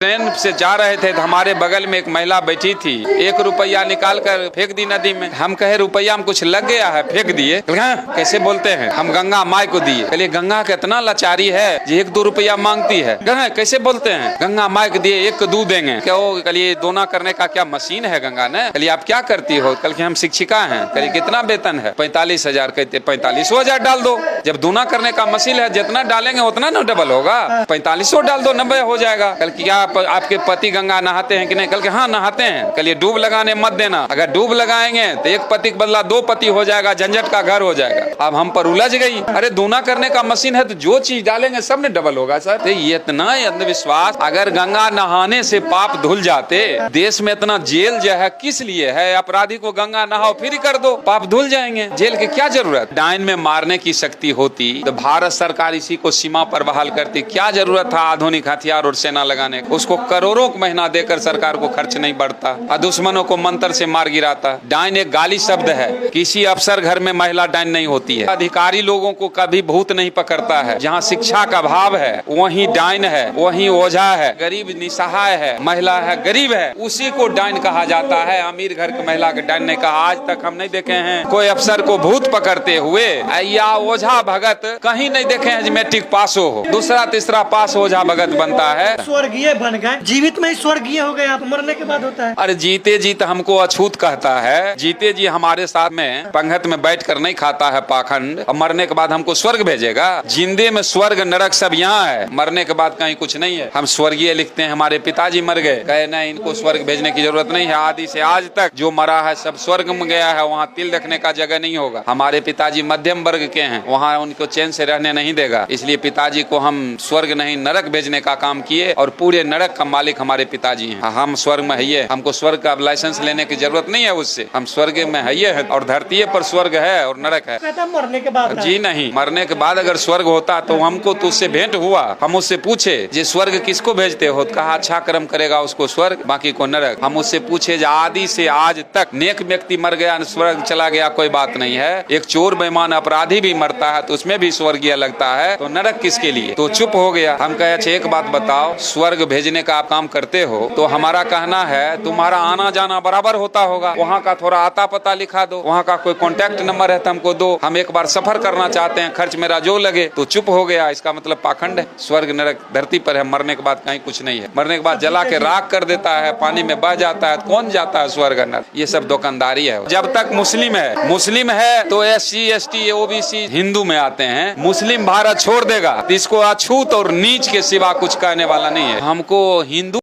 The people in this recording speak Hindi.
ट्रेन से जा रहे थे तो हमारे बगल में एक महिला बैठी थी, 1 रुपया निकाल कर फेंक दी नदी में। हम कहे रुपया में कुछ लग गया है, फेंक दिए। कैसे बोलते हैं, हम गंगा माई को दिए। कहलिए गंगा कितना लाचारी है जो 1-2 रुपया मांगती है। कैसे बोलते हैं, गंगा माई को दिए 1 को 2 देंगे क्या? वो कहलिए दोना करने का क्या मशीन है गंगा ने? कहलिए आप क्या करती हो? कल के हम शिक्षिका हैं। कहलिए कितना वेतन है? 45,000। कहते 45,000 डाल दो। जब दोना करने का मशीन है, जितना डालेंगे उतना ना डबल होगा। 4500 डाल दो, 90 हो जाएगा। कल क्या आपके पति गंगा नहाते हैं कि नहीं? कल के हाँ नहाते हैं। कहलिए डूब लगाने मत देना, अगर डूब लगाएंगे तो 1 पति के बदला 2 पति हो जाएगा, झंझट का घर हो जाएगा। अब हम पर उलझ गई। अरे दोना करने का मशीन है तो जो चीज डालेंगे सब ने डबल होगा सर। तो इतना अंधविश्वास, अगर गंगा नहाने से पाप धुल जाते, देश में इतना जेल जो है किस लिए है? अपराधी को गंगा नहाओ फ्री कर दो, पाप धुल जाएंगे। जेल की क्या जरूरत? डायन में मारने की शक्ति होती तो भारत सरकार इसी को सीमा पर बहाल करती। क्या जरूरत था आधुनिक हथियार और सेना लगाने? उसको करोड़ों महीना देकर सरकार को खर्च नहीं बढ़ता और दुश्मनों को मंत्र से मार गिराता। डायन एक गाली शब्द है, किसी अफसर घर में महिला डायन नहीं होती है। अधिकारी लोगों को कभी भूत नहीं पकड़ता है। जहाँ शिक्षा का अभाव है वहीं डायन है, वहीं ओझा है। गरीब निसहाय है, महिला है, गरीब है, उसी को डायन कहा जाता है। अमीर घर की महिला के डायन नहीं कहा। आज तक हम नहीं देखे हैं कोई अफसर को भूत पकड़ते हुए या ओझा भगत कहीं नहीं देखे हैं। मैट्रिक पास हो, दूसरा तीसरा पास ओझा भगत बनता है। स्वर्गीय बन गए, जीवित में ही स्वर्गीय हो गए, आप मरने के बाद होता है। अरे जीते जी तो हमको अछूत कहता है। जीते जी हमारे साथ में पंगत में बैठ कर नहीं खाता है पाखंड, और मरने के बाद हमको स्वर्ग भेजेगा। जिंदे में स्वर्ग नरक सब यहाँ है, मरने के बाद कहीं कुछ नहीं है। हम स्वर्गीय लिखते हैं, हमारे पिताजी मर गए, कहे नहीं इनको स्वर्ग भेजने की जरूरत नहीं है। आदि से आज तक जो मरा है सब स्वर्ग में गया है, वहाँ तिल रखने का जगह नहीं होगा। हमारे पिताजी मध्यम वर्ग के हैं, वहाँ उनको चैन से रहने नहीं देगा। इसलिए पिताजी को हम स्वर्ग नहीं नरक भेजने का काम किए, और पूरे नरक का मालिक हमारे पिताजी हैं। हम स्वर्ग में है, हमको स्वर्ग का लाइसेंस लेने की जरूरत नहीं है उससे। हम स्वर्ग में है और धरती पर स्वर्ग है और नरक है। मरने के बाद जी नहीं, मरने के बाद अगर स्वर्ग होता तो हमको तो उससे भेंट हुआ। हम उससे पूछे जे स्वर्ग किसको भेजते हो? कहा अच्छा कर्म करेगा उसको स्वर्ग, बाकी को नरक। हम उससे पूछे आदि से आज तक नेक व्यक्ति मर गया स्वर्ग चला गया, कोई बात नहीं है। एक चोर बेईमान अपराधी भी मरता है तो उसमें भी स्वर्गीय लगता है, तो नरक किसके लिए? तो चुप हो गया। हम कहे अच्छा एक बात बताओ, स्वर्ग भेजने का आप काम करते हो तो हमारा कहना है तुम्हारा आना जाना बराबर होता होगा। वहाँ का थोड़ा आता पता लिखा दो, वहाँ का कोई कॉन्टेक्ट नंबर है तो हमको दो। हम एक बार सफर करना चाहते हैं, खर्च मेरा जो लगे। तो चुप हो गया। इसका मतलब पाखंड है। स्वर्ग नरक धरती पर है, मरने के बाद कहीं कुछ नहीं है। मरने के बाद जला के राख कर देता है, पानी में बह जाता है। कौन जाता है स्वर्ग नरक? ये सब दुकानदारी है। जब तक मुस्लिम है तो SC ST OBC हिंदू में आते हैं। मुस्लिम भारत छोड़ देगा तो इसको अछूत और नीच के सिवा कुछ कहने वाला नहीं है। हमको हिंदू